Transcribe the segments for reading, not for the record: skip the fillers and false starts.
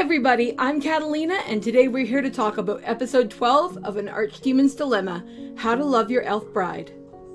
everybody, I'm Katallina, and today we're here to talk about episode 12 of An Archdemon's Dilemma, How to Love Your Elf Bride.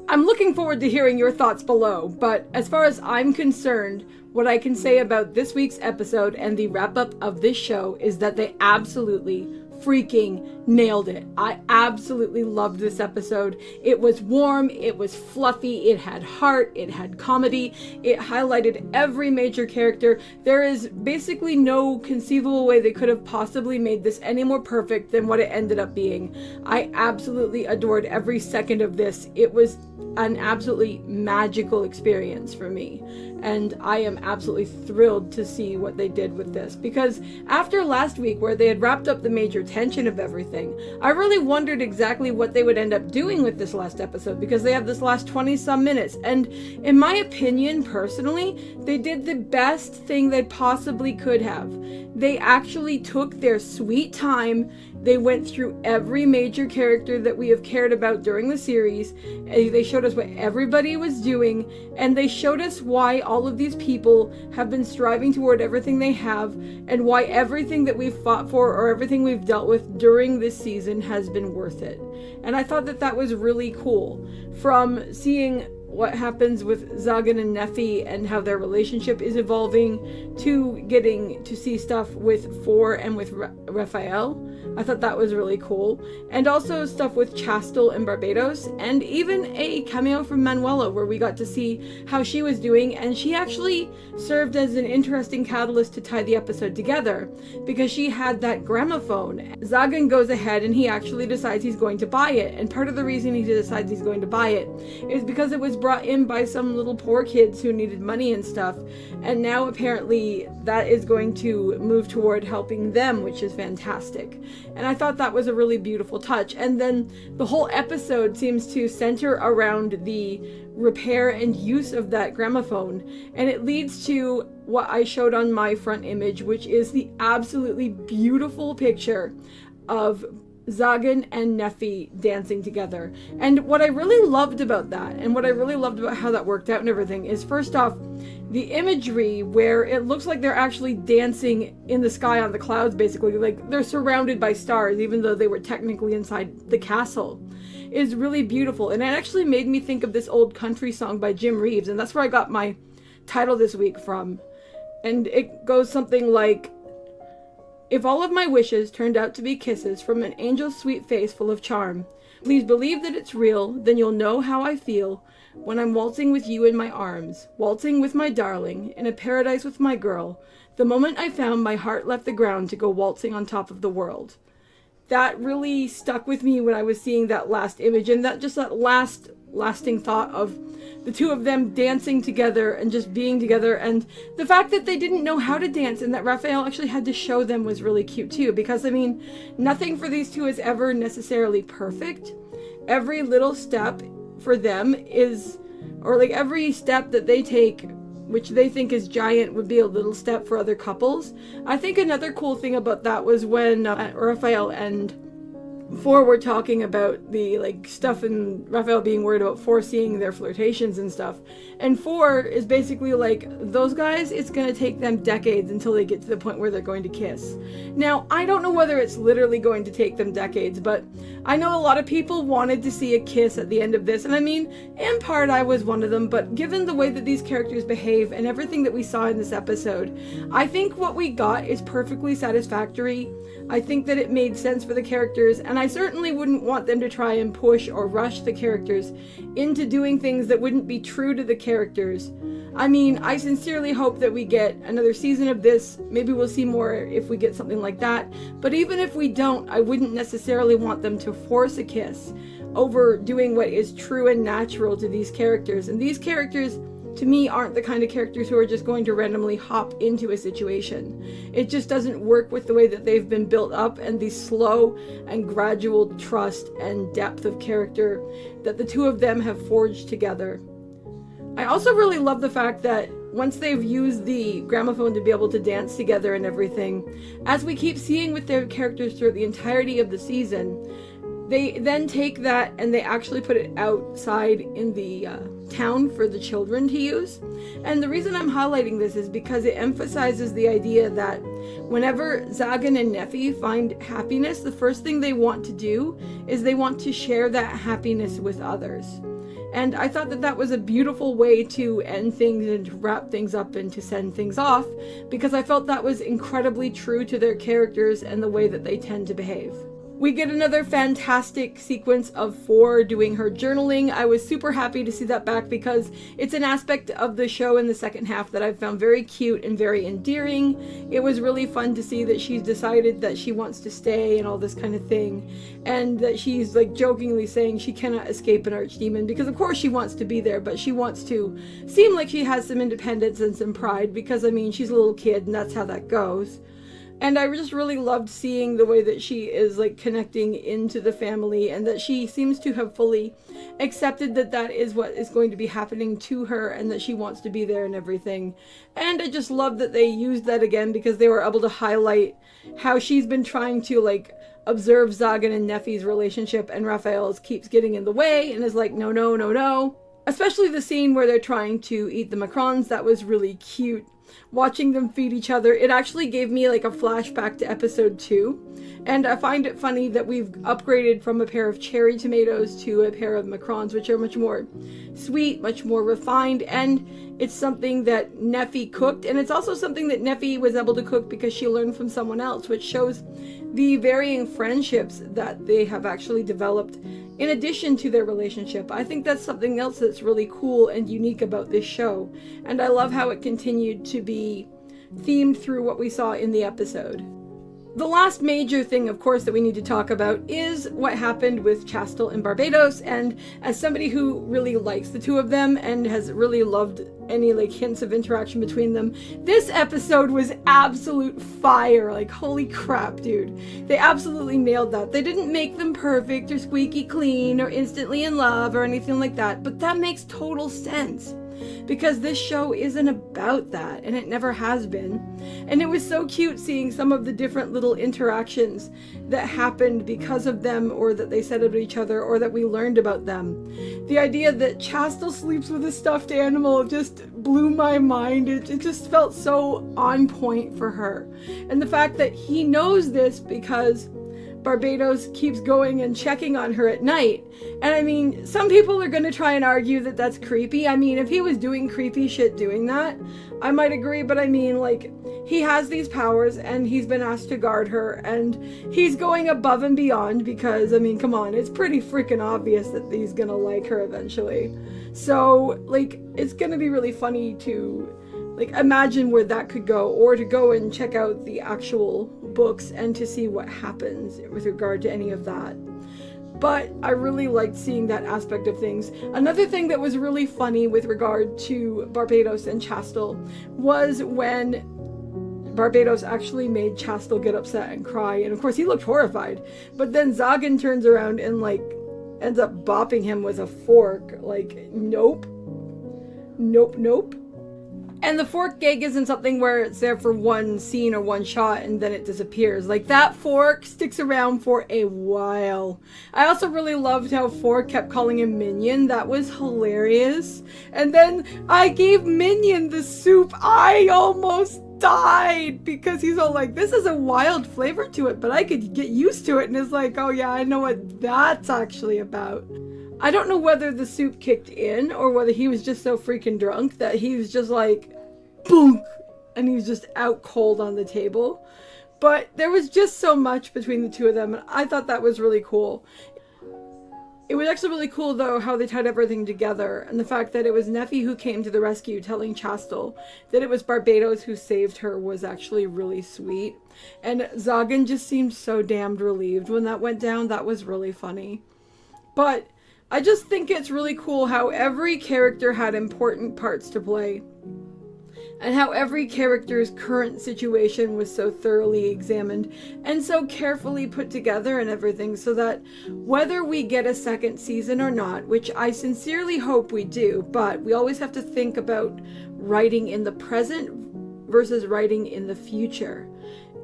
I'm looking forward to hearing your thoughts below, but as far as I'm concerned, what I can say about this week's episode and the wrap-up of this show is that they absolutely freaking nailed it. I absolutely loved this episode. It was warm, it was fluffy, it had heart, it had comedy, it highlighted every major character. There is basically no conceivable way they could have possibly made this any more perfect than what it ended up being. I absolutely adored every second of this. It was an absolutely magical experience for me, and I am absolutely thrilled to see what they did with this, because after last week where they had wrapped up the major tension of everything, I really wondered exactly what they would end up doing with this last episode, because they have this last 20 some minutes, and in my opinion personally, they did the best thing they possibly could have. They actually took their sweet time. They went through every major character that we have cared about during the series. They showed us what everybody was doing, and they showed us why all of these people have been striving toward everything they have, and why everything that we've fought for or everything we've dealt with during this season has been worth it. And I thought that that was really cool. From seeing what happens with Zagan and Nephy and how their relationship is evolving, to getting to see stuff with Four and with Raphael. I thought that was really cool. And also stuff with Chastille and Barbatos, and even a cameo from Manuela where we got to see how she was doing, and she actually served as an interesting catalyst to tie the episode together, because she had that gramophone. Zagan goes ahead and he actually decides he's going to buy it, and part of the reason he decides he's going to buy it is because it was brought in by some little poor kids who needed money and stuff, and now apparently that is going to move toward helping them, which is fantastic. And I thought that was a really beautiful touch. And then the whole episode seems to center around the repair and use of that gramophone, and it leads to what I showed on my front image, which is the absolutely beautiful picture of Zagan and Nephy dancing together. And what I really loved about that, and what I really loved about how that worked out and everything, is first off, the imagery where it looks like they're actually dancing in the sky on the clouds, basically, like they're surrounded by stars, even though they were technically inside the castle, is really beautiful. And it actually made me think of this old country song by Jim Reeves, and that's where I got my title this week from. And it goes something like, "If all of my wishes turned out to be kisses from an angel's sweet face full of charm, please believe that it's real, then you'll know how I feel when I'm waltzing with you in my arms, waltzing with my darling, in a paradise with my girl. The moment I found my heart left the ground to go waltzing on top of the world." That really stuck with me when I was seeing that last image, and that lasting thought of the two of them dancing together and just being together, and the fact that they didn't know how to dance and that Raphael actually had to show them was really cute too, because I mean, nothing for these two is ever necessarily perfect. Every little step for them is, or like every step that they take, which they think is giant, would be a little step for other couples. I think another cool thing about that was when Raphael and Four were talking about the stuff, and Raphael being worried about Four seeing their flirtations and stuff. And Four is basically like, those guys, it's gonna take them decades until they get to the point where they're going to kiss. Now, I don't know whether it's literally going to take them decades, but I know a lot of people wanted to see a kiss at the end of this, and I mean, in part I was one of them, but given the way that these characters behave and everything that we saw in this episode, I think what we got is perfectly satisfactory. I think that it made sense for the characters, and I certainly wouldn't want them to try and push or rush the characters into doing things that wouldn't be true to the characters. I mean, I sincerely hope that we get another season of this. Maybe we'll see more if we get something like that. But even if we don't, I wouldn't necessarily want them to force a kiss over doing what is true and natural to these characters. And these characters, to me, aren't the kind of characters who are just going to randomly hop into a situation. It just doesn't work with the way that they've been built up, and the slow and gradual trust and depth of character that the two of them have forged together. I also really love the fact that once they've used the gramophone to be able to dance together and everything, as we keep seeing with their characters throughout the entirety of the season, They then take that and they actually put it outside in the town for the children to use. And the reason I'm highlighting this is because it emphasizes the idea that whenever Zagan and Nephy find happiness, the first thing they want to do is they want to share that happiness with others. And I thought that that was a beautiful way to end things and to wrap things up and to send things off, because I felt that was incredibly true to their characters and the way that they tend to behave. We get another fantastic sequence of 4 doing her journaling. I was super happy to see that back because it's an aspect of the show in the second half that I found very cute and very endearing. It was really fun to see that she's decided that she wants to stay and all this kind of thing, and that she's like jokingly saying she cannot escape an archdemon, because of course she wants to be there, but she wants to seem like she has some independence and some pride, because I mean, she's a little kid and that's how that goes. And I just really loved seeing the way that she is like connecting into the family, and that she seems to have fully accepted that that is what is going to be happening to her, and that she wants to be there and everything. And I just love that they used that again, because they were able to highlight how she's been trying to like observe Zagan and Nephy's relationship, and Raphael's keeps getting in the way and is like, no, no, no, no. Especially the scene where they're trying to eat the macarons. That was really cute. Watching them feed each other, it actually gave me like a flashback to episode 2. And I find it funny that we've upgraded from a pair of cherry tomatoes to a pair of macarons, which are much more sweet, much more refined, and it's something that Nephy cooked, and it's also something that Nephy was able to cook because she learned from someone else, which shows the varying friendships that they have actually developed in addition to their relationship. I think that's something else that's really cool and unique about this show, and I love how it continued to be themed through what we saw in the episode. The last major thing, of course, that we need to talk about is what happened with Chastille and Barbatos, and as somebody who really likes the two of them and has really loved any like hints of interaction between them, this episode was absolute fire. Like, holy crap, dude. They absolutely nailed that. They didn't make them perfect or squeaky clean or instantly in love or anything like that, but that makes total sense, because this show isn't about that, and it never has been. And it was so cute seeing some of the different little interactions that happened because of them, or that they said about each other, or that we learned about them. The idea that Chastille sleeps with a stuffed animal just blew my mind. It just felt so on point for her. And the fact that he knows this because Barbatos keeps going and checking on her at night. And I mean, some people are going to try and argue that that's creepy. I mean, if he was doing creepy shit doing that, I might agree, but I mean, like, he has these powers and he's been asked to guard her, and he's going above and beyond because, I mean, come on, it's pretty freaking obvious that he's gonna like her eventually. So, like, it's gonna be really funny to like imagine where that could go, or to go and check out the actual books and to see what happens with regard to any of that. But I really liked seeing that aspect of things. Another thing that was really funny with regard to Barbatos and Chastille was when Barbatos actually made Chastille get upset and cry, and of course he looked horrified, but then Zagan turns around and like ends up bopping him with a fork. Like, nope, nope, nope. And the fork gag isn't something where it's there for one scene or one shot and then it disappears. Like, that fork sticks around for a while. I also really loved how Fork kept calling him Minion. That was hilarious. And then I gave Minion the soup. I almost died because he's all like, this is a wild flavor to it, but I could get used to it. And it's like, oh yeah, I know what that's actually about. I don't know whether the soup kicked in or whether he was just so freaking drunk that he was just like, boom, and he was just out cold on the table. But there was just so much between the two of them, and I thought that was really cool. It was actually really cool, though, how they tied everything together, and the fact that it was Nephy who came to the rescue, telling Chastille that it was Barbatos who saved her was actually really sweet. And Zagan just seemed so damned relieved when that went down. That was really funny. But I just think it's really cool how every character had important parts to play, and how every character's current situation was so thoroughly examined and so carefully put together and everything, so that whether we get a second season or not, which I sincerely hope we do, but we always have to think about writing in the present versus writing in the future.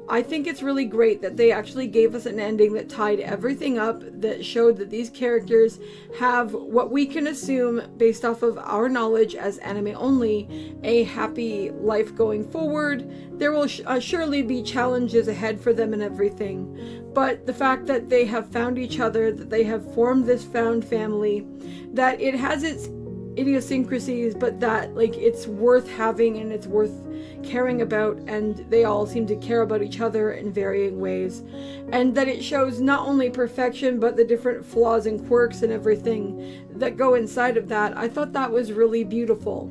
I think it's really great that they actually gave us an ending that tied everything up, that showed that these characters have what we can assume, based off of our knowledge as anime only, a happy life going forward. There will surely be challenges ahead for them and everything, but the fact that they have found each other, that they have formed this found family, that it has its idiosyncrasies, but that like it's worth having and it's worth caring about, and they all seem to care about each other in varying ways, and that it shows not only perfection but the different flaws and quirks and everything that go inside of that. I thought that was really beautiful.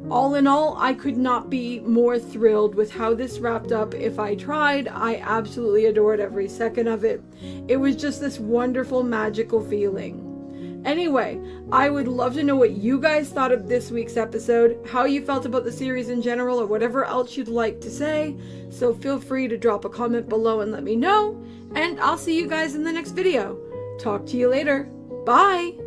All in all, I could not be more thrilled with how this wrapped up. If I tried, I absolutely adored every second of it. It was just this wonderful, magical feeling. Anyway, I would love to know what you guys thought of this week's episode, how you felt about the series in general, or whatever else you'd like to say. So feel free to drop a comment below and let me know, and I'll see you guys in the next video. Talk to you later. Bye!